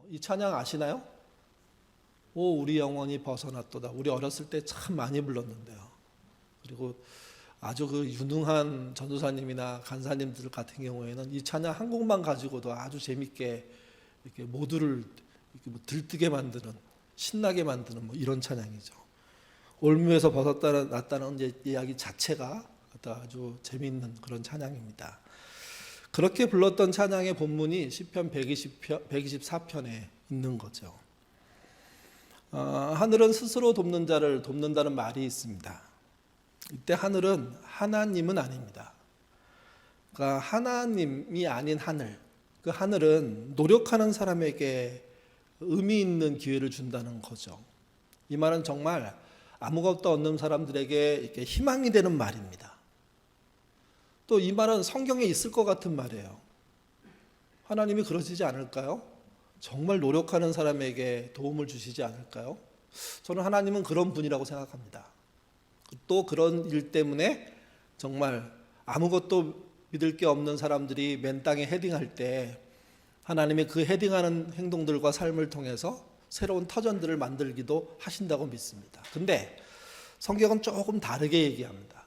이 찬양 아시나요? 오 우리 영혼이 벗어났도다. 우리 어렸을 때 참 많이 불렀는데요. 그리고 아주 그 유능한 전도사님이나 간사님들 같은 경우에는 이 찬양 한 곡만 가지고도 아주 재밌게 이렇게 모두를 이렇게 뭐 들뜨게 만드는, 신나게 만드는 뭐 이런 찬양이죠. 올무에서 벗었다는 났다는 이제 이야기 자체가 아주 재미있는 그런 찬양입니다. 그렇게 불렀던 찬양의 본문이 시편 124편에 있는 거죠. 하늘은 스스로 돕는 자를 돕는다는 말이 있습니다. 이때 하늘은 하나님은 아닙니다. 그러니까 하나님이 아닌 하늘, 그 하늘은 노력하는 사람에게 의미 있는 기회를 준다는 거죠. 이 말은 정말 아무것도 없는 사람들에게 이렇게 희망이 되는 말입니다. 또 이 말은 성경에 있을 것 같은 말이에요. 하나님이 그러시지 않을까요? 정말 노력하는 사람에게 도움을 주시지 않을까요? 저는 하나님은 그런 분이라고 생각합니다. 또 그런 일 때문에 정말 아무것도 믿을 게 없는 사람들이 맨 땅에 헤딩할 때 하나님이 그 헤딩하는 행동들과 삶을 통해서 새로운 터전들을 만들기도 하신다고 믿습니다. 근데 성경은 조금 다르게 얘기합니다.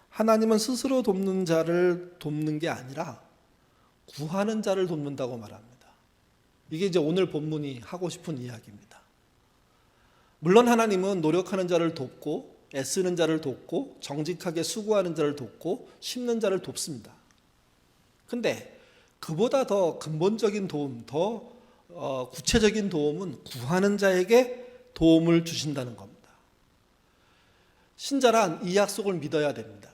하나님은 스스로 돕는 자를 돕는 게 아니라 구하는 자를 돕는다고 말합니다. 이게 이제 오늘 본문이 하고 싶은 이야기입니다. 물론 하나님은 노력하는 자를 돕고 애쓰는 자를 돕고 정직하게 수고하는 자를 돕고 심는 자를 돕습니다. 근데 그보다 더 근본적인 도움, 더 구체적인 도움은 구하는 자에게 도움을 주신다는 겁니다. 신자란 이 약속을 믿어야 됩니다.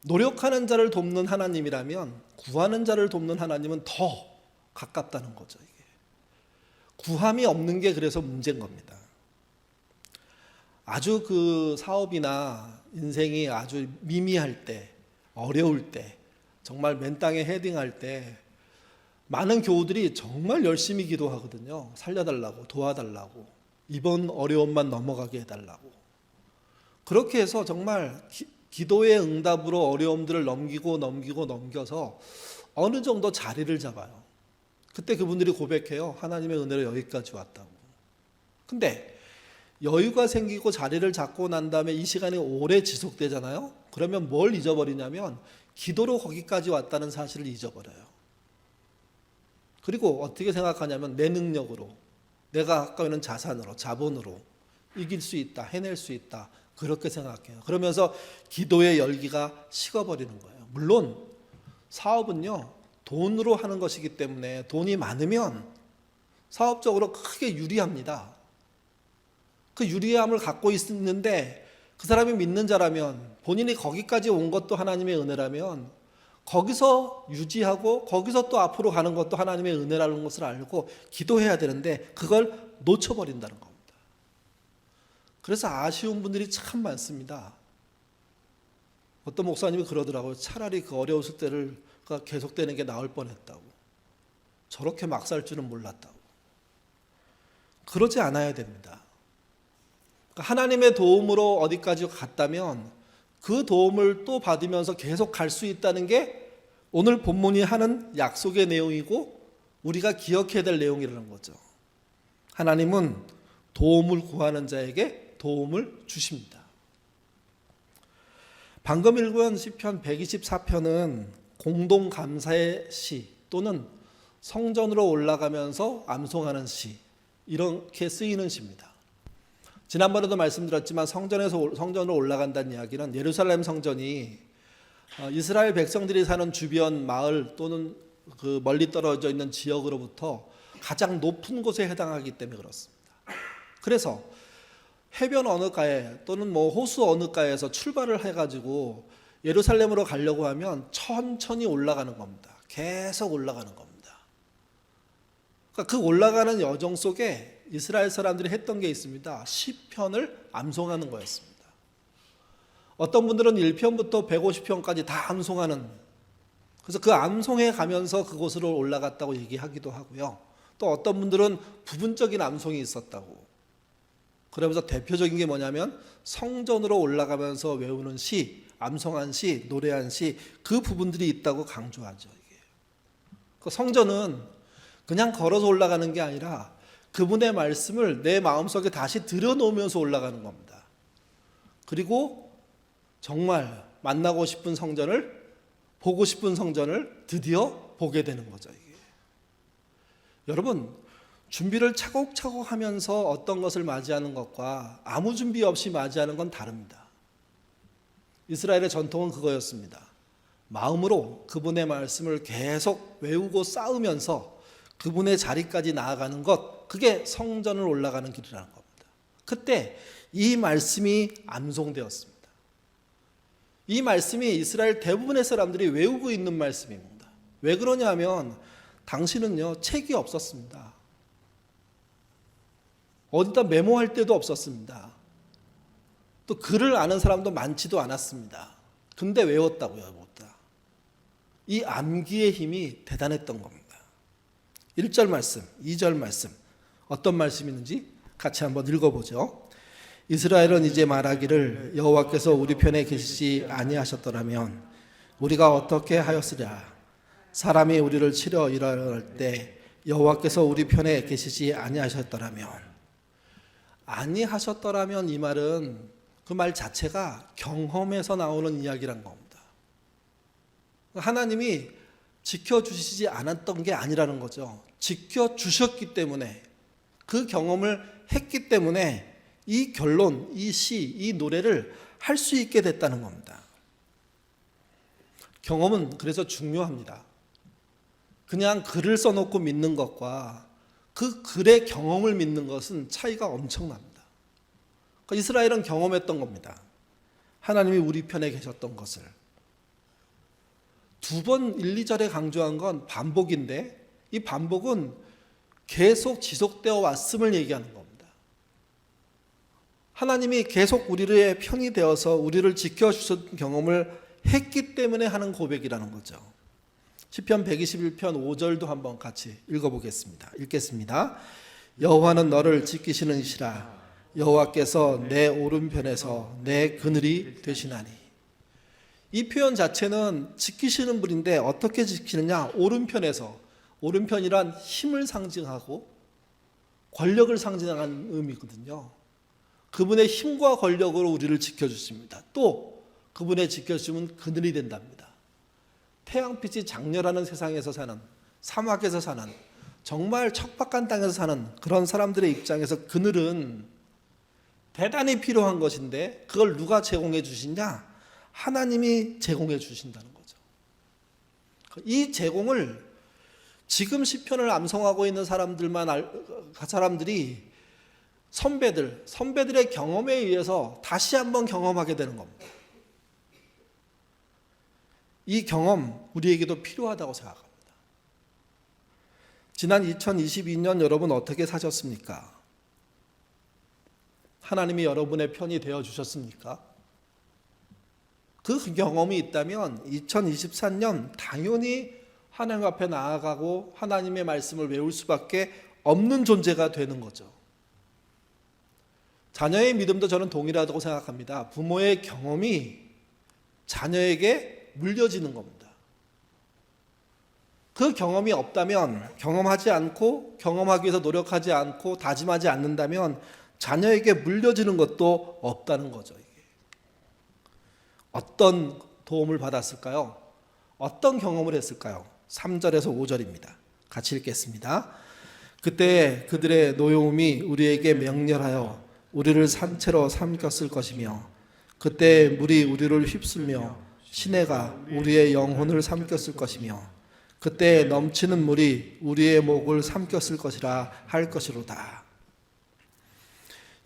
노력하는 자를 돕는 하나님이라면 구하는 자를 돕는 하나님은 더 가깝다는 거죠. 이게. 구함이 없는 게 그래서 문제인 겁니다. 아주 그 사업이나 인생이 아주 미미할 때, 어려울 때, 정말 맨 땅에 헤딩할 때 많은 교우들이 정말 열심히 기도하거든요. 살려달라고, 도와달라고, 이번 어려움만 넘어가게 해달라고. 그렇게 해서 정말 기도의 응답으로 어려움들을 넘겨서 어느 정도 자리를 잡아요. 그때 그분들이 고백해요. 하나님의 은혜로 여기까지 왔다고. 근데 여유가 생기고 자리를 잡고 난 다음에 이 시간이 오래 지속되잖아요. 그러면 뭘 잊어버리냐면 기도로 거기까지 왔다는 사실을 잊어버려요. 그리고 어떻게 생각하냐면 내 능력으로, 내가 갖고 있는 자산으로, 자본으로 이길 수 있다, 해낼 수 있다, 그렇게 생각해요. 그러면서 기도의 열기가 식어버리는 거예요. 물론 사업은요, 돈으로 하는 것이기 때문에 돈이 많으면 사업적으로 크게 유리합니다. 그 유리함을 갖고 있는데 그 사람이 믿는 자라면, 본인이 거기까지 온 것도 하나님의 은혜라면 거기서 유지하고 거기서 또 앞으로 가는 것도 하나님의 은혜라는 것을 알고 기도해야 되는데 그걸 놓쳐버린다는 겁니다. 그래서 아쉬운 분들이 참 많습니다. 어떤 목사님이 그러더라고요. 차라리 그 어려웠을 때를 계속되는 게 나을 뻔했다고. 저렇게 막 살 줄은 몰랐다고. 그러지 않아야 됩니다. 하나님의 도움으로 어디까지 갔다면 그 도움을 또 받으면서 계속 갈 수 있다는 게 오늘 본문이 하는 약속의 내용이고 우리가 기억해야 될 내용이라는 거죠. 하나님은 도움을 구하는 자에게 도움을 주십니다. 방금 읽은 시편 124편은 공동 감사의 시 또는 성전으로 올라가면서 암송하는 시, 이렇게 쓰이는 시입니다. 지난번에도 말씀드렸지만 성전으로 올라간다는 이야기는 예루살렘 성전이 이스라엘 백성들이 사는 주변 마을 또는 그 멀리 떨어져 있는 지역으로부터 가장 높은 곳에 해당하기 때문에 그렇습니다. 그래서 해변 어느 가에 또는 뭐 호수 어느 가에서 출발을 해가지고 예루살렘으로 가려고 하면 천천히 올라가는 겁니다. 계속 올라가는 겁니다. 그러니까 그 올라가는 여정 속에 이스라엘 사람들이 했던 게 있습니다. 시편을 암송하는 거였습니다. 어떤 분들은 1편부터 150편까지 다 암송하는, 그래서 그 암송해 가면서 그곳으로 올라갔다고 얘기하기도 하고요. 또 어떤 분들은 부분적인 암송이 있었다고. 그러면서 대표적인 게 뭐냐면 성전으로 올라가면서 외우는 시, 암송한 시, 노래한 시, 그 부분들이 있다고 강조하죠. 이게. 그 성전은 그냥 걸어서 올라가는 게 아니라 그분의 말씀을 내 마음속에 다시 들여놓으면서 올라가는 겁니다. 그리고 정말 만나고 싶은 성전을, 보고 싶은 성전을 드디어 보게 되는 거죠. 이게. 여러분, 준비를 차곡차곡 하면서 어떤 것을 맞이하는 것과 아무 준비 없이 맞이하는 건 다릅니다. 이스라엘의 전통은 그거였습니다. 마음으로 그분의 말씀을 계속 외우고 쌓으면서 그분의 자리까지 나아가는 것, 그게 성전을 올라가는 길이라는 겁니다. 그때 이 말씀이 암송되었습니다. 이 말씀이 이스라엘 대부분의 사람들이 외우고 있는 말씀입니다. 왜 그러냐면 당시는요, 책이 없었습니다. 어디다 메모할 데도 없었습니다. 또 글을 아는 사람도 많지도 않았습니다. 근데 외웠다고요, 못다. 이 암기의 힘이 대단했던 겁니다. 1절 말씀, 2절 말씀, 어떤 말씀이 있는지 같이 한번 읽어보죠. 이스라엘은 이제 말하기를 여호와께서 우리 편에 계시지 아니하셨더라면 우리가 어떻게 하였으랴. 사람이 우리를 치려 일할 때 여호와께서 우리 편에 계시지 아니하셨더라면. 아니하셨더라면 이 말은 그 말 자체가 경험에서 나오는 이야기란 겁니다. 하나님이 지켜주시지 않았던 게 아니라는 거죠. 지켜주셨기 때문에, 그 경험을 했기 때문에 이 결론, 이 시, 이 노래를 할 수 있게 됐다는 겁니다. 경험은 그래서 중요합니다. 그냥 글을 써놓고 믿는 것과 그 글의 경험을 믿는 것은 차이가 엄청납니다. 그러니까 이스라엘은 경험했던 겁니다. 하나님이 우리 편에 계셨던 것을. 2번 1, 2절에 강조한 건 반복인데 이 반복은 계속 지속되어 왔음을 얘기하는 겁니다. 하나님이 계속 우리의 편이 되어서 우리를 지켜주셨던 경험을 했기 때문에 하는 고백이라는 거죠. 시편 121편 5절도 한번 같이 읽어보겠습니다. 읽겠습니다. 여호와는 너를 지키시는 이시라. 여호와께서 내 오른편에서 내 그늘이 되시나니. 이 표현 자체는 지키시는 분인데 어떻게 지키느냐? 오른편에서. 오른편이란 힘을 상징하고 권력을 상징하는 의미거든요. 그분의 힘과 권력으로 우리를 지켜주십니다. 또 그분의 지켜주시면 그늘이 된답니다. 태양빛이 장렬하는 세상에서 사는, 사막에서 사는, 정말 척박한 땅에서 사는 그런 사람들의 입장에서 그늘은 대단히 필요한 것인데 그걸 누가 제공해 주시냐? 하나님이 제공해 주신다는 거죠. 이 제공을 지금 시편을 암송하고 있는 사람들이 선배들의 경험에 의해서 다시 한번 경험하게 되는 겁니다. 이 경험 우리에게도 필요하다고 생각합니다. 지난 2022년 여러분 어떻게 사셨습니까? 하나님이 여러분의 편이 되어 주셨습니까? 그 경험이 있다면 2023년 당연히 하나님 앞에 나아가고 하나님의 말씀을 외울 수밖에 없는 존재가 되는 거죠. 자녀의 믿음도 저는 동일하다고 생각합니다. 부모의 경험이 자녀에게 물려지는 겁니다. 그 경험이 없다면, 경험하지 않고 경험하기 위해서 노력하지 않고 다짐하지 않는다면 자녀에게 물려지는 것도 없다는 거죠. 이게. 어떤 도움을 받았을까요? 어떤 경험을 했을까요? 3절에서 5절입니다. 같이 읽겠습니다. 그때 그들의 노여움이 우리에게 맹렬하여 우리를 산채로 삼켰을 것이며 그때 물이 우리를 휩쓸며 시내가 우리의 영혼을 삼켰을 것이며 그때 넘치는 물이 우리의 목을 삼켰을 것이라 할 것이로다.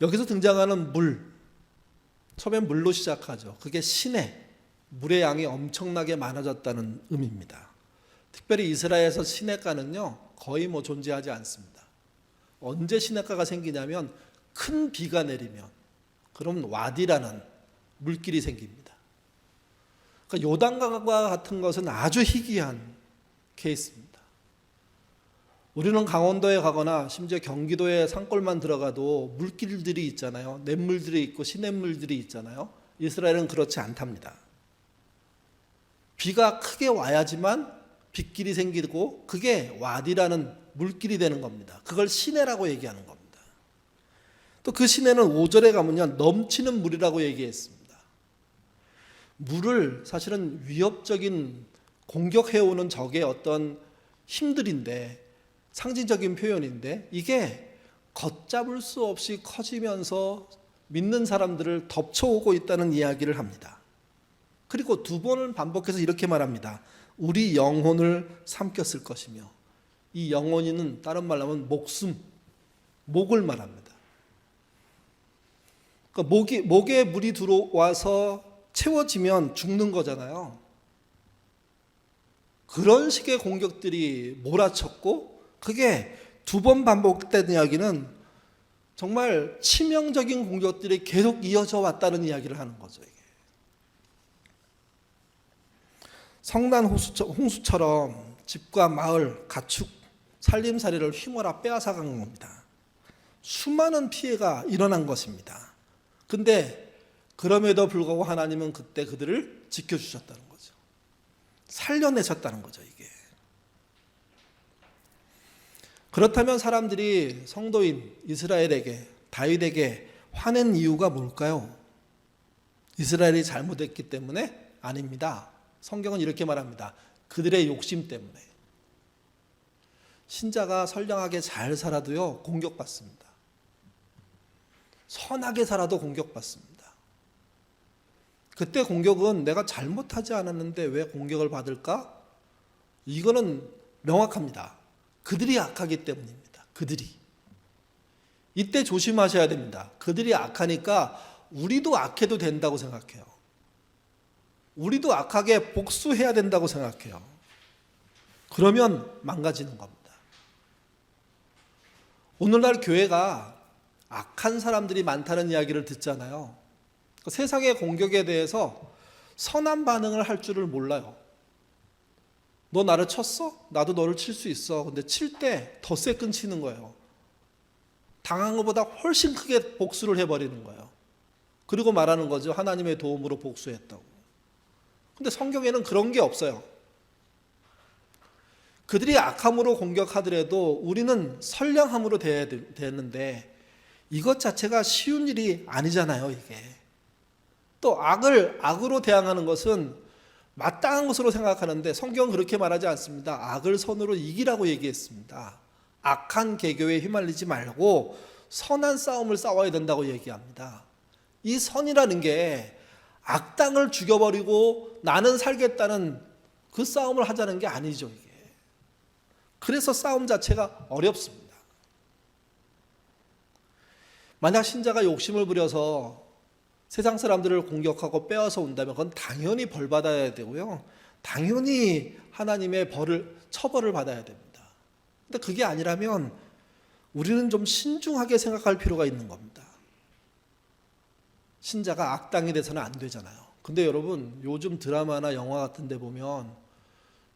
여기서 등장하는 물, 처음엔 물로 시작하죠. 그게 시내, 물의 양이 엄청나게 많아졌다는 의미입니다. 특별히 이스라엘에서 시냇가는요 거의 존재하지 않습니다. 언제 시냇가가 생기냐면 큰 비가 내리면, 그럼 와디라는 물길이 생깁니다. 그러니까 요단강과 같은 것은 아주 희귀한 케이스입니다. 우리는 강원도에 가거나 심지어 경기도의 산골만 들어가도 물길들이 있잖아요. 냇물들이 있고 시냇물들이 있잖아요. 이스라엘은 그렇지 않답니다. 비가 크게 와야지만 빗길이 생기고 그게 와디라는 물길이 되는 겁니다. 그걸 시내라고 얘기하는 겁니다. 또 그 시내는 5절에 가면요, 넘치는 물이라고 얘기했습니다. 물을 사실은 위협적인 공격해오는 적의 어떤 힘들인데, 상징적인 표현인데, 이게 걷잡을 수 없이 커지면서 믿는 사람들을 덮쳐오고 있다는 이야기를 합니다. 그리고 두 번을 반복해서 이렇게 말합니다. 우리 영혼을 삼켰을 것이며, 이 영혼이는 다른 말로 하면 목을 말합니다. 그러니까 목에 물이 들어와서 채워지면 죽는 거잖아요. 그런 식의 공격들이 몰아쳤고, 그게 두 번 반복된 이야기는 정말 치명적인 공격들이 계속 이어져 왔다는 이야기를 하는 거죠. 이게. 성난 홍수처럼 집과 마을, 가축, 살림살이를 휘몰아 빼앗아간 겁니다. 수많은 피해가 일어난 것입니다. 근데 그럼에도 불구하고 하나님은 그때 그들을 지켜주셨다는 거죠. 살려내셨다는 거죠, 이게. 그렇다면 사람들이 성도인 이스라엘에게, 다윗에게 화낸 이유가 뭘까요? 이스라엘이 잘못했기 때문에? 아닙니다. 성경은 이렇게 말합니다. 그들의 욕심 때문에. 신자가 선량하게 잘 살아도요, 공격받습니다. 선하게 살아도 공격받습니다. 그때 공격은 내가 잘못하지 않았는데 왜 공격을 받을까? 이거는 명확합니다. 그들이 악하기 때문입니다. 그들이. 이때 조심하셔야 됩니다. 그들이 악하니까 우리도 악해도 된다고 생각해요. 우리도 악하게 복수해야 된다고 생각해요. 그러면 망가지는 겁니다. 오늘날 교회가 악한 사람들이 많다는 이야기를 듣잖아요. 세상의 공격에 대해서 선한 반응을 할 줄을 몰라요. 너 나를 쳤어? 나도 너를 칠 수 있어. 근데 칠 때 더 세끈 치는 거예요. 당한 것보다 훨씬 크게 복수를 해버리는 거예요. 그리고 말하는 거죠. 하나님의 도움으로 복수했다고. 근데 성경에는 그런 게 없어요. 그들이 악함으로 공격하더라도 우리는 선량함으로 대해야 되는데 이것 자체가 쉬운 일이 아니잖아요, 이게. 또 악으로 대항하는 것은 마땅한 것으로 생각하는데 성경은 그렇게 말하지 않습니다. 악을 선으로 이기라고 얘기했습니다. 악한 계교에 휘말리지 말고 선한 싸움을 싸워야 된다고 얘기합니다. 이 선이라는 게 악당을 죽여버리고 나는 살겠다는 그 싸움을 하자는 게 아니죠, 이게. 그래서 싸움 자체가 어렵습니다. 만약 신자가 욕심을 부려서 세상 사람들을 공격하고 빼앗아 온다면 그건 당연히 벌받아야 되고요. 당연히 하나님의 처벌을 받아야 됩니다. 근데 그게 아니라면 우리는 좀 신중하게 생각할 필요가 있는 겁니다. 신자가 악당이 돼서는 안 되잖아요. 근데 여러분, 요즘 드라마나 영화 같은 데 보면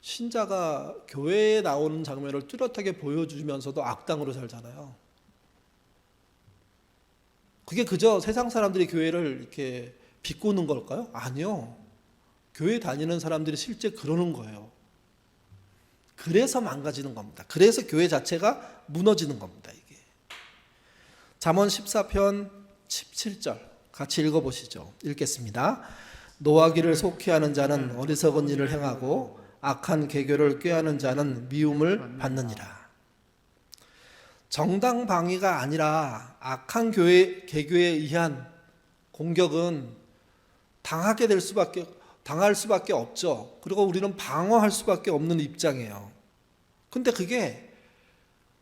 신자가 교회에 나오는 장면을 뚜렷하게 보여주면서도 악당으로 살잖아요. 그게 그저 세상 사람들이 교회를 이렇게 비꼬는 걸까요? 아니요. 교회 다니는 사람들이 실제 그러는 거예요. 그래서 망가지는 겁니다. 그래서 교회 자체가 무너지는 겁니다, 이게. 잠언 14편 17절 같이 읽어보시죠. 읽겠습니다. 노하기를 속히 하는 자는 어리석은 일을 행하고 악한 계교를 꾀하는 자는 미움을 받느니라. 정당방위가 아니라 악한 계교에 의한 공격은 당할 수밖에 없죠. 그리고 우리는 방어할 수밖에 없는 입장이에요. 근데 그게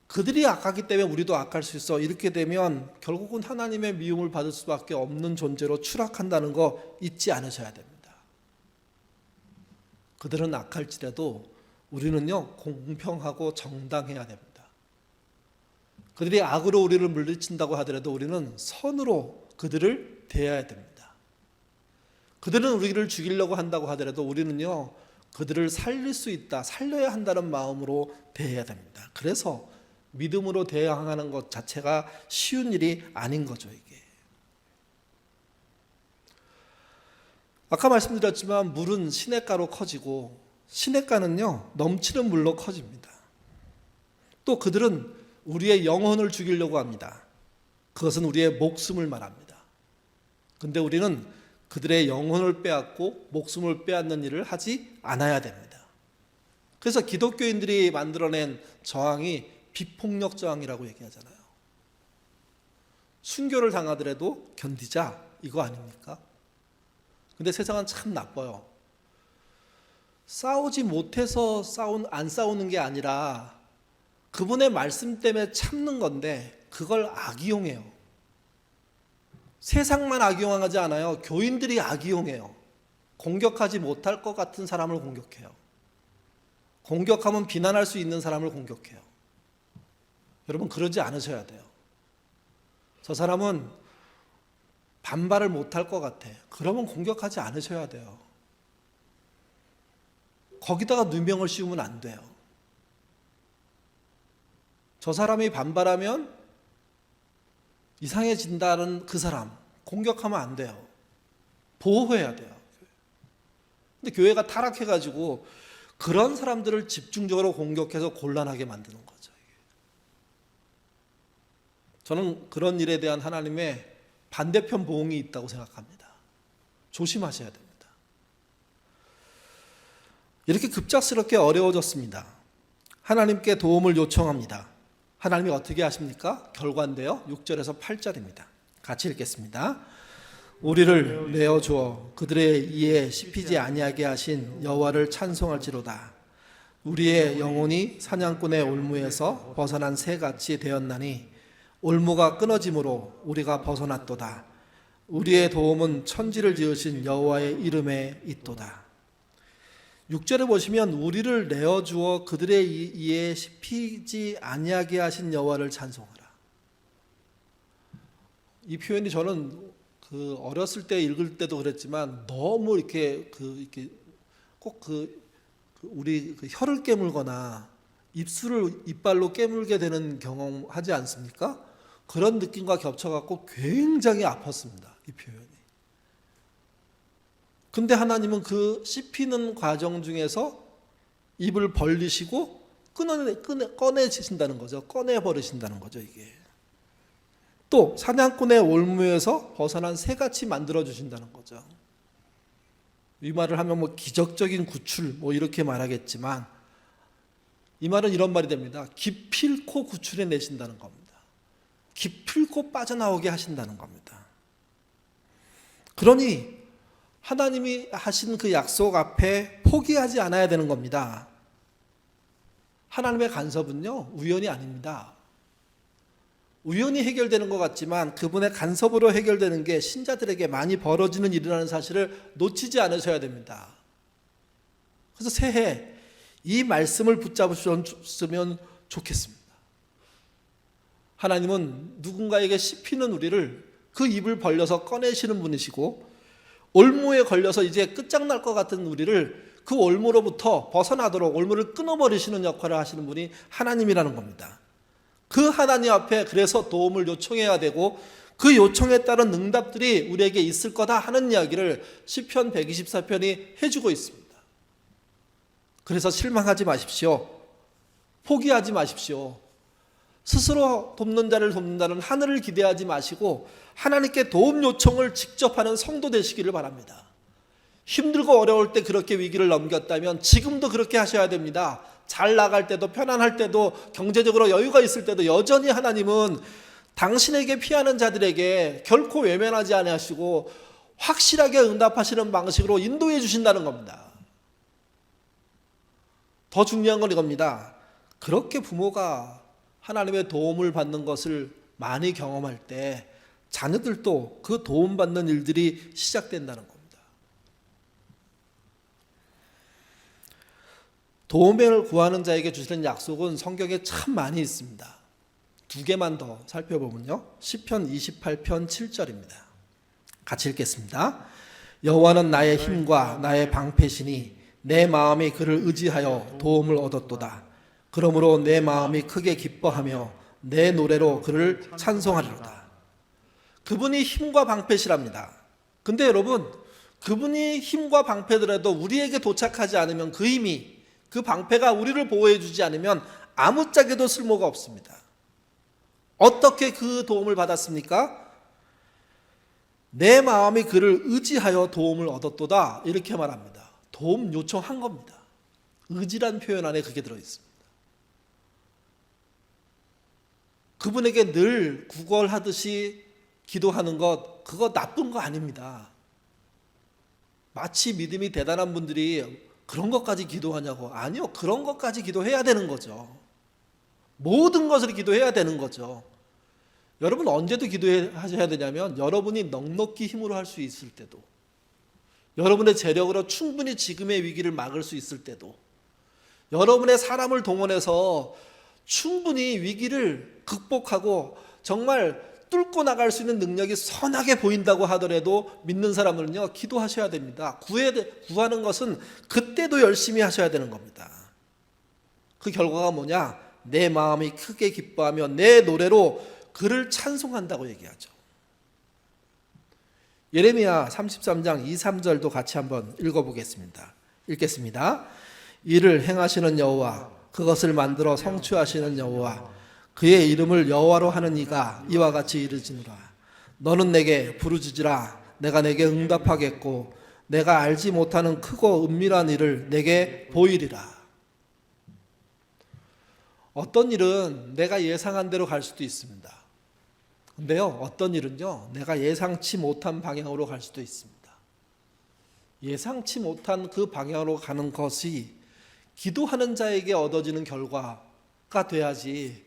그들이 악하기 때문에 우리도 악할 수 있어. 이렇게 되면 결국은 하나님의 미움을 받을 수밖에 없는 존재로 추락한다는 거 잊지 않으셔야 됩니다. 그들은 악할지라도 우리는요, 공평하고 정당해야 됩니다. 그들이 악으로 우리를 물리친다고 하더라도 우리는 선으로 그들을 대해야 됩니다. 그들은 우리를 죽이려고 한다고 하더라도 우리는요, 그들을 살릴 수 있다, 살려야 한다는 마음으로 대해야 됩니다. 그래서 믿음으로 대항하는 것 자체가 쉬운 일이 아닌 거죠, 이게. 아까 말씀드렸지만 물은 시냇가로 커지고 시냇가는요, 넘치는 물로 커집니다. 또 그들은 우리의 영혼을 죽이려고 합니다. 그것은 우리의 목숨을 말합니다. 근데 우리는 그들의 영혼을 빼앗고 목숨을 빼앗는 일을 하지 않아야 됩니다. 그래서 기독교인들이 만들어낸 저항이 비폭력 저항이라고 얘기하잖아요. 순교를 당하더라도 견디자, 이거 아닙니까? 근데 세상은 참 나빠요. 싸우지 못해서 안 싸우는 게 아니라 그분의 말씀 때문에 참는 건데 그걸 악이용해요. 세상만 악이용하지 않아요. 교인들이 악이용해요. 공격하지 못할 것 같은 사람을 공격해요. 공격하면 비난할 수 있는 사람을 공격해요. 여러분, 그러지 않으셔야 돼요. 저 사람은 반발을 못할 것 같아. 그러면 공격하지 않으셔야 돼요. 거기다가 누명을 씌우면 안 돼요. 저 사람이 반발하면 이상해진다는 그 사람 공격하면 안 돼요. 보호해야 돼요. 근데 교회가 타락해가지고 그런 사람들을 집중적으로 공격해서 곤란하게 만드는 거죠. 저는 그런 일에 대한 하나님의 반대편 보응이 있다고 생각합니다. 조심하셔야 됩니다. 이렇게 급작스럽게 어려워졌습니다. 하나님께 도움을 요청합니다. 하나님이 어떻게 하십니까? 결과인데요. 6절에서 8절입니다. 같이 읽겠습니다. 우리를 내어주어 그들의 이에 씹히지 아니하게 하신 여호와를 찬송할지로다. 우리의 영혼이 사냥꾼의 올무에서 벗어난 새같이 되었나니 올무가 끊어짐으로 우리가 벗어났도다. 우리의 도움은 천지를 지으신 여호와의 이름에 있도다. 6절에 보시면 우리를 내어주어 그들의 이에 씹히지 아니하게 하신 여호와를 찬송하라. 이 표현이 저는 어렸을 때 읽을 때도 그랬지만 너무 이렇게 꼭 우리 혀를 깨물거나 입술을 이빨로 깨물게 되는 경험 하지 않습니까? 그런 느낌과 겹쳐갖고 굉장히 아팠습니다. 이 표현이. 근데 하나님은 그 씹히는 과정 중에서 입을 벌리시고 꺼내신다는 거죠. 꺼내버리신다는 거죠, 이게. 또 사냥꾼의 올무에서 벗어난 새같이 만들어주신다는 거죠. 이 말을 하면 기적적인 구출 이렇게 말하겠지만 이 말은 이런 말이 됩니다. 기필코 구출해 내신다는 겁니다. 기필코 빠져나오게 하신다는 겁니다. 그러니 하나님이 하신 그 약속 앞에 포기하지 않아야 되는 겁니다. 하나님의 간섭은요, 우연이 아닙니다. 우연히 해결되는 것 같지만 그분의 간섭으로 해결되는 게 신자들에게 많이 벌어지는 일이라는 사실을 놓치지 않으셔야 됩니다. 그래서 새해 이 말씀을 붙잡으셨으면 좋겠습니다. 하나님은 누군가에게 씹히는 우리를 그 입을 벌려서 꺼내시는 분이시고 올무에 걸려서 이제 끝장날 것 같은 우리를 그 올무로부터 벗어나도록 올무를 끊어버리시는 역할을 하시는 분이 하나님이라는 겁니다. 그 하나님 앞에 그래서 도움을 요청해야 되고 그 요청에 따른 응답들이 우리에게 있을 거다 하는 이야기를 시편 124편이 해주고 있습니다. 그래서 실망하지 마십시오. 포기하지 마십시오. 스스로 돕는 자를 돕는다는 하늘을 기대하지 마시고 하나님께 도움 요청을 직접 하는 성도 되시기를 바랍니다. 힘들고 어려울 때 그렇게 위기를 넘겼다면 지금도 그렇게 하셔야 됩니다. 잘 나갈 때도 편안할 때도 경제적으로 여유가 있을 때도 여전히 하나님은 당신에게 피하는 자들에게 결코 외면하지 아니하시고 확실하게 응답하시는 방식으로 인도해 주신다는 겁니다. 더 중요한 건 이겁니다. 그렇게 부모가 하나님의 도움을 받는 것을 많이 경험할 때 자녀들도 그 도움받는 일들이 시작된다는 겁니다. 도움을 구하는 자에게 주시는 약속은 성경에 참 많이 있습니다. 두 개만 더 살펴보면요. 시편 28편 7절입니다. 같이 읽겠습니다. 여호와는 나의 힘과 나의 방패시니 내 마음이 그를 의지하여 도움을 얻었도다. 그러므로 내 마음이 크게 기뻐하며 내 노래로 그를 찬송하리로다. 그분이 힘과 방패시랍니다. 근데 여러분, 그분이 힘과 방패더라도 우리에게 도착하지 않으면 그 힘이, 그 방패가 우리를 보호해 주지 않으면 아무짝에도 쓸모가 없습니다. 어떻게 그 도움을 받았습니까? 내 마음이 그를 의지하여 도움을 얻었도다, 이렇게 말합니다. 도움 요청한 겁니다. 의지란 표현 안에 그게 들어있습니다. 그분에게 늘 구걸하듯이 기도하는 것, 그거 나쁜 거 아닙니다. 마치 믿음이 대단한 분들이 그런 것까지 기도하냐고. 아니요, 그런 것까지 기도해야 되는 거죠. 모든 것을 기도해야 되는 거죠. 여러분 언제도 기도하셔야 되냐면 여러분이 넉넉히 힘으로 할 수 있을 때도, 여러분의 재력으로 충분히 지금의 위기를 막을 수 있을 때도, 여러분의 사람을 동원해서 충분히 위기를 극복하고 정말 뚫고 나갈 수 있는 능력이 선하게 보인다고 하더라도 믿는 사람들은요, 기도하셔야 됩니다. 구하는 것은 그때도 열심히 하셔야 되는 겁니다. 그 결과가 뭐냐? 내 마음이 크게 기뻐하며 내 노래로 그를 찬송한다고 얘기하죠. 예레미야 33장 2, 3절도 같이 한번 읽어보겠습니다. 읽겠습니다. 이를 행하시는 여호와, 그것을 만들어 성취하시는 여호와, 그의 이름을 여호와로 하는 이가 이와 같이 이르지니라. 너는 내게 부르짖으라. 내가 내게 응답하겠고 내가 알지 못하는 크고 은밀한 일을 내게 보이리라. 어떤 일은 내가 예상한 대로 갈 수도 있습니다. 근데요, 어떤 일은요, 내가 예상치 못한 방향으로 갈 수도 있습니다. 예상치 못한 그 방향으로 가는 것이 기도하는 자에게 얻어지는 결과가 돼야지,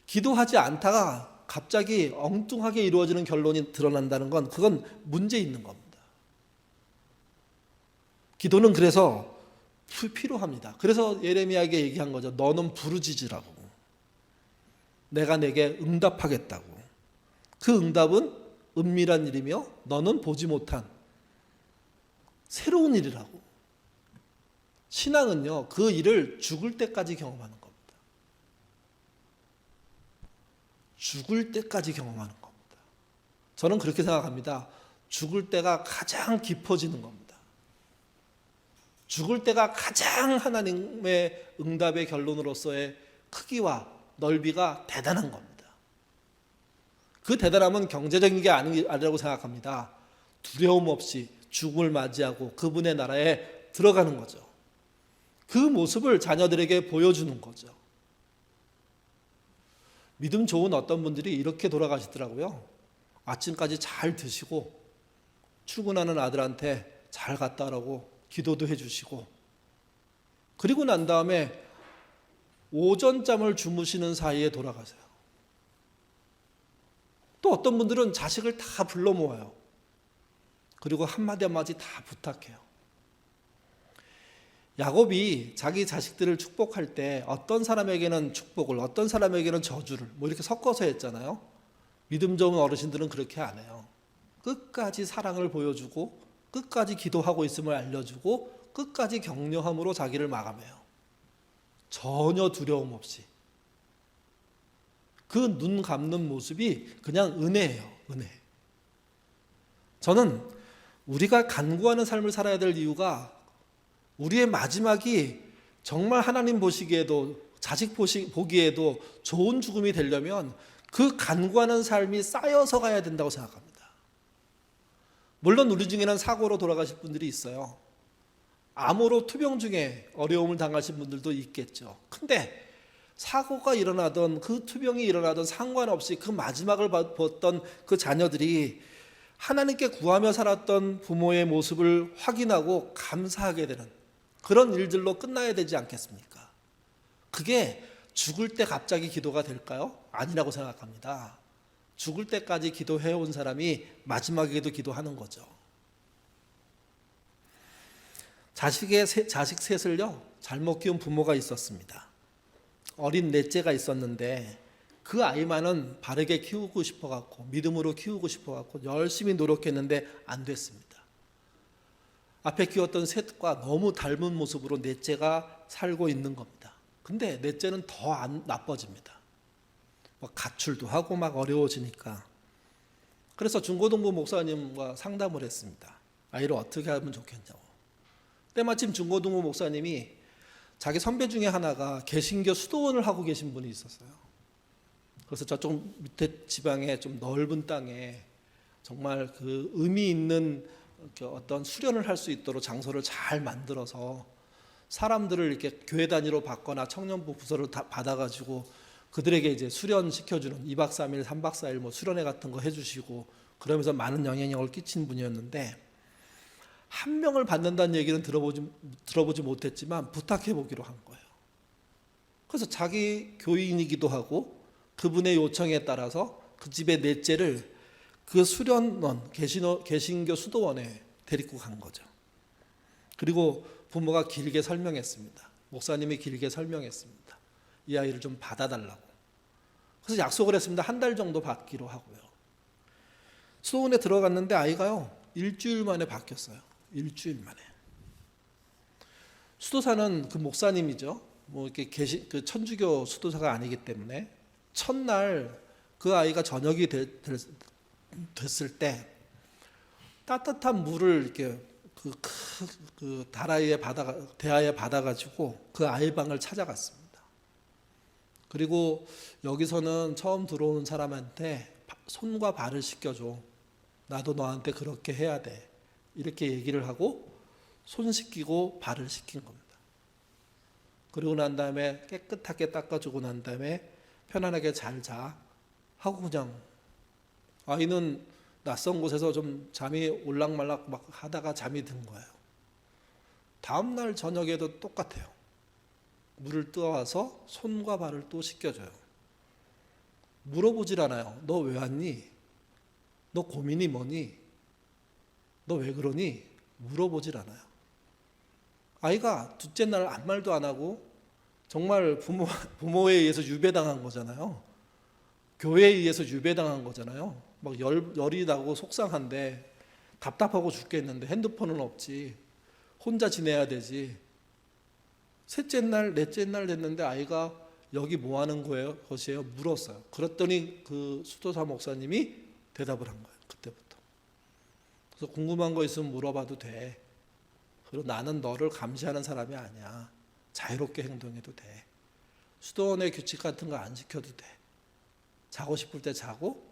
기도하지 않다가 갑자기 엉뚱하게 이루어지는 결론이 드러난다는 건 그건 문제 있는 겁니다. 기도는 그래서 필요합니다. 그래서 예레미야에게 얘기한 거죠. 너는 부르짖으라고. 내가 내게 응답하겠다고. 그 응답은 은밀한 일이며 너는 보지 못한 새로운 일이라고. 신앙은요, 그 일을 죽을 때까지 경험하는 겁니다. 죽을 때까지 경험하는 겁니다. 저는 그렇게 생각합니다. 죽을 때가 가장 깊어지는 겁니다. 죽을 때가 가장 하나님의 응답의 결론으로서의 크기와 넓이가 대단한 겁니다. 그 대단함은 경제적인 게 아니라고 생각합니다. 두려움 없이 죽음을 맞이하고 그분의 나라에 들어가는 거죠. 그 모습을 자녀들에게 보여주는 거죠. 믿음 좋은 어떤 분들이 이렇게 돌아가시더라고요. 아침까지 잘 드시고 출근하는 아들한테 잘 갔다 오라고 기도도 해주시고, 그리고 난 다음에 오전잠을 주무시는 사이에 돌아가세요. 또 어떤 분들은 자식을 다 불러 모아요. 그리고 한마디 한마디 다 부탁해요. 야곱이 자기 자식들을 축복할 때 어떤 사람에게는 축복을, 어떤 사람에게는 저주를 이렇게 섞어서 했잖아요. 믿음 좋은 어르신들은 그렇게 안 해요. 끝까지 사랑을 보여주고 끝까지 기도하고 있음을 알려주고 끝까지 격려함으로 자기를 마감해요. 전혀 두려움 없이. 그 눈 감는 모습이 그냥 은혜예요. 은혜. 저는 우리가 간구하는 삶을 살아야 될 이유가 우리의 마지막이 정말 하나님 보시기에도, 자식 보기에도 좋은 죽음이 되려면 그 간구하는 삶이 쌓여서 가야 된다고 생각합니다. 물론 우리 중에는 사고로 돌아가실 분들이 있어요. 암으로 투병 중에 어려움을 당하신 분들도 있겠죠. 근데 사고가 일어나던 그 투병이 일어나던 상관없이 그 마지막을 봤던 그 자녀들이 하나님께 구하며 살았던 부모의 모습을 확인하고 감사하게 되는 그런 일들로 끝나야 되지 않겠습니까? 그게 죽을 때 갑자기 기도가 될까요? 아니라고 생각합니다. 죽을 때까지 기도해온 사람이 마지막에도 기도하는 거죠. 자식 셋을요, 잘못 키운 부모가 있었습니다. 어린 넷째가 있었는데 그 아이만은 바르게 키우고 싶어갖고, 믿음으로 키우고 싶어갖고 열심히 노력했는데 안 됐습니다. 앞에 키웠던 셋과 너무 닮은 모습으로 넷째가 살고 있는 겁니다. 근데 넷째는 더 나빠집니다. 가출도 하고 막 어려워지니까. 그래서 중고등부 목사님과 상담을 했습니다. 아이를 어떻게 하면 좋겠냐고. 때마침 중고등부 목사님이 자기 선배 중에 하나가 개신교 수도원을 하고 계신 분이 있었어요. 그래서 저쪽 밑에 지방에 좀 넓은 땅에 정말 그 의미 있는 어떤 수련을 할 수 있도록 장소를 잘 만들어서 사람들을 이렇게 교회 단위로 받거나 청년부 부서를 다 받아가지고 그들에게 이제 수련 시켜주는 2박 3일, 3박 4일 뭐 수련회 같은 거 해주시고 그러면서 많은 영향력을 끼친 분이었는데 한 명을 받는다는 얘기는 들어보지 못했지만 부탁해 보기로 한 거예요. 그래서 자기 교인이기도 하고 그분의 요청에 따라서 그 집의 넷째를 그 수련원 개신교 수도원에 데리고 간 거죠. 그리고 부모가 길게 설명했습니다. 목사님이 길게 설명했습니다. 이 아이를 좀 받아달라고. 그래서 약속을 했습니다. 한 달 정도 받기로 하고요. 수도원에 들어갔는데 아이가요 일주일 만에 바뀌었어요. 일주일 만에. 수도사는 그 목사님이죠. 뭐 이렇게 그 천주교 수도사가 아니기 때문에 첫날 그 아이가 저녁이 됐을 때 따뜻한 물을 이렇게 그 대야에 받아가지고 그 아이 방을 찾아갔습니다. 그리고 여기서는 처음 들어오는 사람한테 손과 발을 씻겨줘. 나도 너한테 그렇게 해야 돼. 이렇게 얘기를 하고 손 씻기고 발을 씻긴 겁니다. 그리고 난 다음에 깨끗하게 닦아주고 난 다음에 편안하게 잘 자 하고 그냥 아이는 낯선 곳에서 좀 잠이 올락말락 막 하다가 잠이 든 거예요. 다음 날 저녁에도 똑같아요. 물을 떠와서 손과 발을 또 씻겨줘요. 물어보질 않아요. 너 왜 왔니? 너 고민이 뭐니? 너 왜 그러니? 물어보질 않아요. 아이가 둘째 날 아무 말도 안 하고 정말 부모에 의해서 유배당한 거잖아요. 교회에 의해서 유배당한 거잖아요. 막 열이 나고 속상한데 답답하고 죽겠는데 핸드폰은 없지. 혼자 지내야 되지. 셋째 날, 넷째 날 됐는데 아이가 여기 뭐 하는 거예요? 것이에요? 물었어요. 그랬더니 그 수도사 목사님이 대답을 한 거예요. 그때부터. 그래서 궁금한 거 있으면 물어봐도 돼. 그리고 나는 너를 감시하는 사람이 아니야. 자유롭게 행동해도 돼. 수도원의 규칙 같은 거 안 지켜도 돼. 자고 싶을 때 자고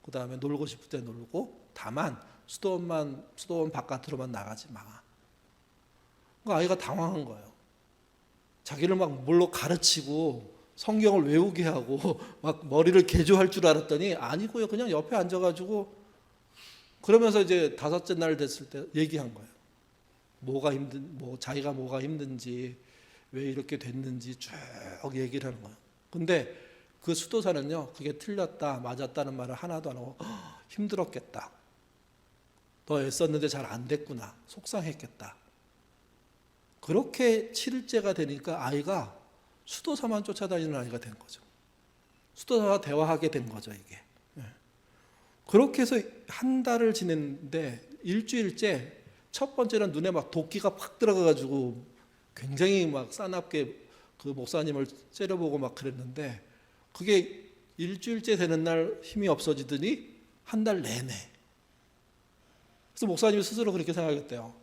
그 다음에 놀고 싶을 때 놀고 다만 수도원 바깥으로만 나가지 마. 그러니까 아이가 당황한 거예요. 자기를 막 뭘로 가르치고 성경을 외우게 하고 막 머리를 개조할 줄 알았더니 아니고요. 그냥 옆에 앉아가지고 그러면서 이제 다섯째 날 됐을 때 얘기한 거예요. 자기가 뭐가 힘든지 왜 이렇게 됐는지 쭉 얘기를 하는 거예요. 근데 그 수도사는요, 그게 틀렸다, 맞았다는 말을 하나도 안 하고 힘들었겠다. 너 애썼는데 잘 안 됐구나. 속상했겠다. 그렇게 7일째가 되니까 아이가 수도사만 쫓아다니는 아이가 된 거죠. 수도사와 대화하게 된 거죠, 이게. 그렇게 해서 한 달을 지냈는데 일주일째 첫 번째는 눈에 막 도끼가 팍 들어가가지고 굉장히 막 싸납게 그 목사님을 째려보고 막 그랬는데 그게 일주일째 되는 날 힘이 없어지더니 한 달 내내. 그래서 목사님이 스스로 그렇게 생각했대요.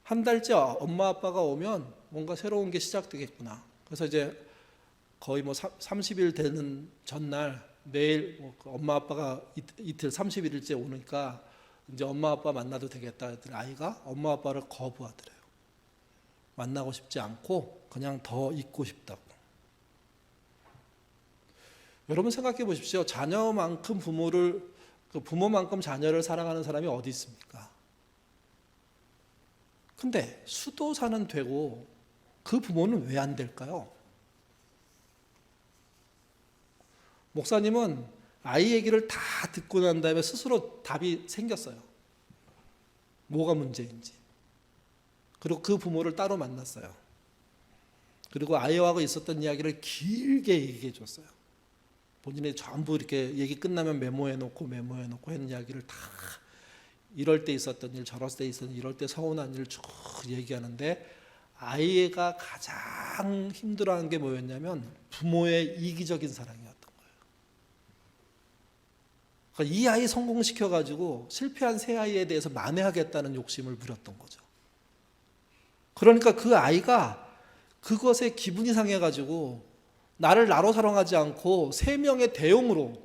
한 달째 엄마 아빠가 오면 뭔가 새로운 게 시작되겠구나. 그래서 이제 거의 뭐 30일 되는 전날 내일 엄마 아빠가 이틀 31일째 오니까 이제 엄마 아빠 만나도 되겠다 했더니 아이가 엄마 아빠를 거부하더래요. 만나고 싶지 않고 그냥 더 있고 싶다고. 여러분 생각해 보십시오. 자녀만큼 부모만큼 자녀를 사랑하는 사람이 어디 있습니까? 근데 수도사는 되고 그 부모는 왜 안 될까요? 목사님은 아이 얘기를 다 듣고 난 다음에 스스로 답이 생겼어요. 뭐가 문제인지. 그리고 그 부모를 따로 만났어요. 그리고 아이하고 있었던 이야기를 길게 얘기해 줬어요. 본인이 전부 이렇게 얘기 끝나면 메모해 놓고 하는 이야기를 다 이럴 때 있었던 일, 저럴 때 있었던 일, 이럴 때 서운한 일을 쭉 얘기하는데 아이가 가장 힘들어하는 게 뭐였냐면 부모의 이기적인 사랑이었던 거예요. 그러니까 이 아이 성공시켜가지고 실패한 새 아이에 대해서 만회하겠다는 욕심을 부렸던 거죠. 그러니까 그 아이가 그것에 기분이 상해가지고 나를 나로 사랑하지 않고 세 명의 대용으로,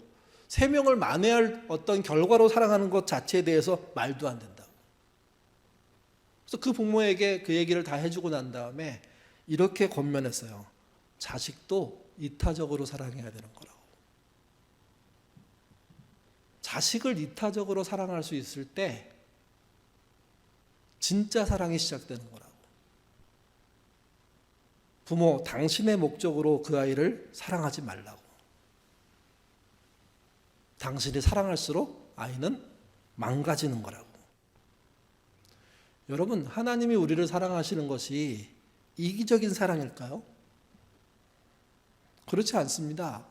세 명을 만회할 어떤 결과로 사랑하는 것 자체에 대해서 말도 안 된다. 그래서 그 부모에게 그 얘기를 다 해주고 난 다음에 이렇게 권면했어요. 자식도 이타적으로 사랑해야 되는 거라고. 자식을 이타적으로 사랑할 수 있을 때 진짜 사랑이 시작되는 거라고. 부모, 당신의 목적으로 그 아이를 사랑하지 말라고. 당신이 사랑할수록 아이는 망가지는 거라고. 여러분, 하나님이 우리를 사랑하시는 것이 이기적인 사랑일까요? 그렇지 않습니다.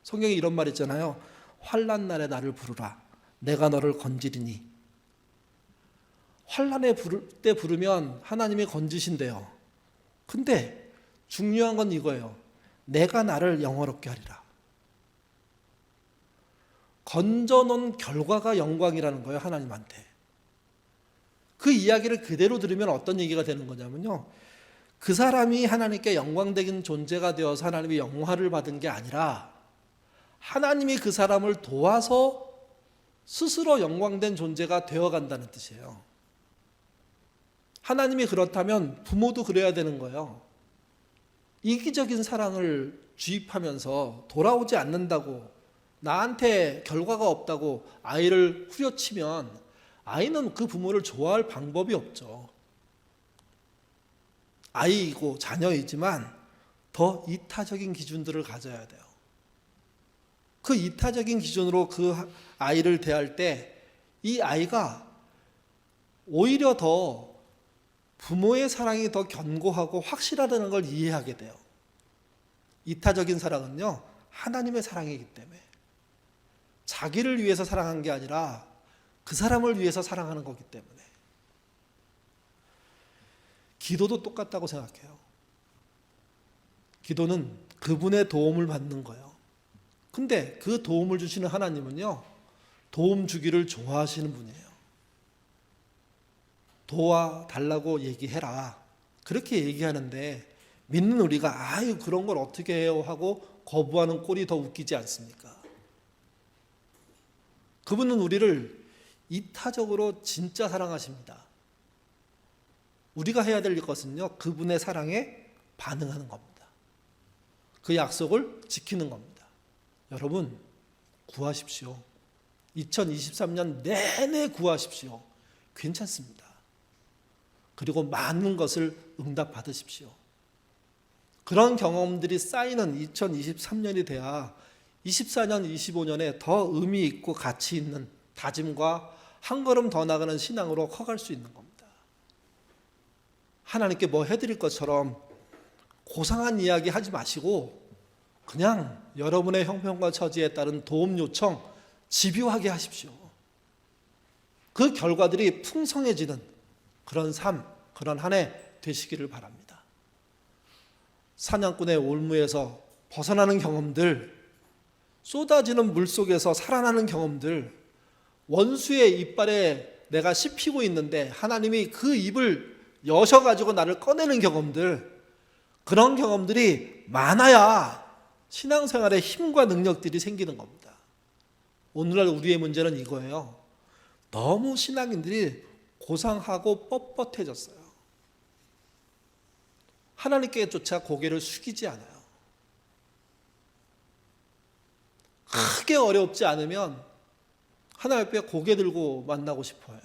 성경에 이런 말 있잖아요. 환난 날에 나를 부르라. 내가 너를 건지리니. 환난에 때 부르면 하나님이 건지신대요. 근데 중요한 건 이거예요. 내가 나를 영화롭게 하리라. 건져놓은 결과가 영광이라는 거예요, 하나님한테. 그 이야기를 그대로 들으면 어떤 얘기가 되는 거냐면요. 그 사람이 하나님께 영광되는 존재가 되어서 하나님의 영화를 받은 게 아니라 하나님이 그 사람을 도와서 스스로 영광된 존재가 되어간다는 뜻이에요. 하나님이 그렇다면 부모도 그래야 되는 거예요. 이기적인 사랑을 주입하면서 돌아오지 않는다고, 나한테 결과가 없다고 아이를 후려치면 아이는 그 부모를 좋아할 방법이 없죠. 아이이고 자녀이지만 더 이타적인 기준들을 가져야 돼요. 그 이타적인 기준으로 그 아이를 대할 때 이 아이가 오히려 더 부모의 사랑이 더 견고하고 확실하다는 걸 이해하게 돼요. 이타적인 사랑은요, 하나님의 사랑이기 때문에 자기를 위해서 사랑한 게 아니라 그 사람을 위해서 사랑하는 거기 때문에. 기도도 똑같다고 생각해요. 기도는 그분의 도움을 받는 거예요. 근데 그 도움을 주시는 하나님은요, 도움 주기를 좋아하시는 분이에요. 도와달라고 얘기해라. 그렇게 얘기하는데 믿는 우리가 아유 그런 걸 어떻게 해요 하고 거부하는 꼴이 더 웃기지 않습니까? 그분은 우리를 이타적으로 진짜 사랑하십니다. 우리가 해야 될 것은요, 그분의 사랑에 반응하는 겁니다. 그 약속을 지키는 겁니다. 여러분, 구하십시오. 2023년 내내 구하십시오. 괜찮습니다. 그리고 많은 것을 응답받으십시오. 그런 경험들이 쌓이는 2023년이 돼야 24년, 25년에 더 의미 있고 가치 있는 다짐과 한 걸음 더 나가는 신앙으로 커갈 수 있는 겁니다. 하나님께 뭐 해드릴 것처럼 고상한 이야기 하지 마시고 그냥 여러분의 형편과 처지에 따른 도움 요청 집요하게 하십시오. 그 결과들이 풍성해지는 그런 삶, 그런 한 해 되시기를 바랍니다. 사냥꾼의 올무에서 벗어나는 경험들, 쏟아지는 물속에서 살아나는 경험들, 원수의 이빨에 내가 씹히고 있는데 하나님이 그 입을 여셔가지고 나를 꺼내는 경험들, 그런 경험들이 많아야 신앙생활에 힘과 능력들이 생기는 겁니다. 오늘날 우리의 문제는 이거예요. 너무 신앙인들이 고상하고 뻣뻣해졌어요. 하나님께조차 고개를 숙이지 않아요. 크게 어렵지 않으면 하나님 앞에 고개 들고 만나고 싶어요.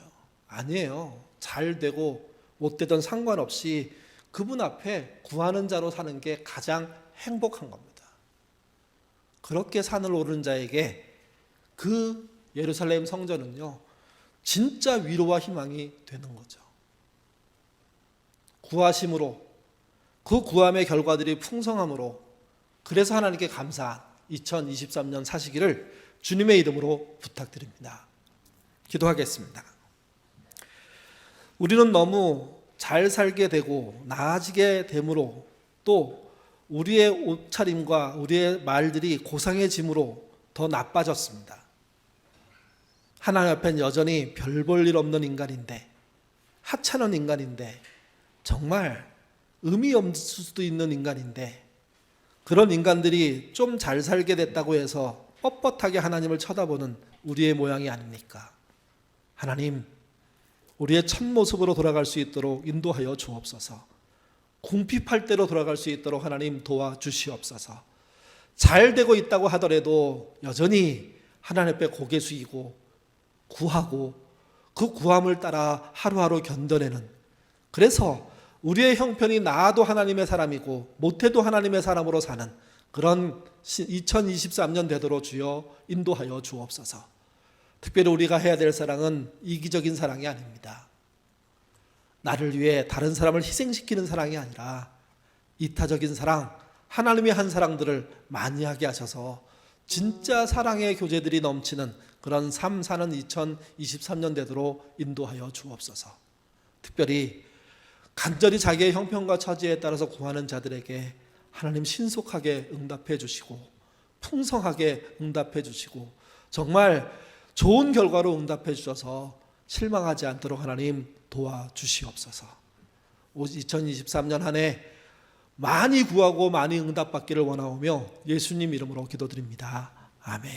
아니에요. 잘 되고 못 되던 상관없이 그분 앞에 구하는 자로 사는 게 가장 행복한 겁니다. 그렇게 산을 오르는 자에게 그 예루살렘 성전은요, 진짜 위로와 희망이 되는 거죠. 구하심으로, 그 구함의 결과들이 풍성함으로, 그래서 하나님께 감사한 2023년 사시기를 주님의 이름으로 부탁드립니다. 기도하겠습니다. 우리는 너무 잘 살게 되고 나아지게 됨으로, 또 우리의 옷차림과 우리의 말들이 고상해짐으로 더 나빠졌습니다. 하나님 앞엔 여전히 별 볼 일 없는 인간인데, 하찮은 인간인데, 정말 의미 없을 수도 있는 인간인데 그런 인간들이 좀 잘 살게 됐다고 해서 뻣뻣하게 하나님을 쳐다보는 우리의 모양이 아닙니까? 하나님, 우리의 참모습으로 돌아갈 수 있도록 인도하여 주옵소서. 궁핍할 대로 돌아갈 수 있도록 하나님 도와주시옵소서. 잘 되고 있다고 하더라도 여전히 하나님 앞에 고개 숙이고 구하고 그 구함을 따라 하루하루 견뎌내는, 그래서 우리의 형편이 나아도 하나님의 사람이고 못해도 하나님의 사람으로 사는 그런 2023년 되도록 주여 인도하여 주옵소서. 특별히 우리가 해야 될 사랑은 이기적인 사랑이 아닙니다. 나를 위해 다른 사람을 희생시키는 사랑이 아니라 이타적인 사랑, 하나님의 한 사랑들을 많이 하게 하셔서 진짜 사랑의 교제들이 넘치는 그런 삶 사는 2023년 되도록 인도하여 주옵소서. 특별히 간절히 자기의 형편과 처지에 따라서 구하는 자들에게 하나님 신속하게 응답해 주시고 풍성하게 응답해 주시고 정말 좋은 결과로 응답해 주셔서 실망하지 않도록 하나님 도와주시옵소서. 2023년 한 해 많이 구하고 많이 응답받기를 원하오며 예수님 이름으로 기도드립니다. 아멘.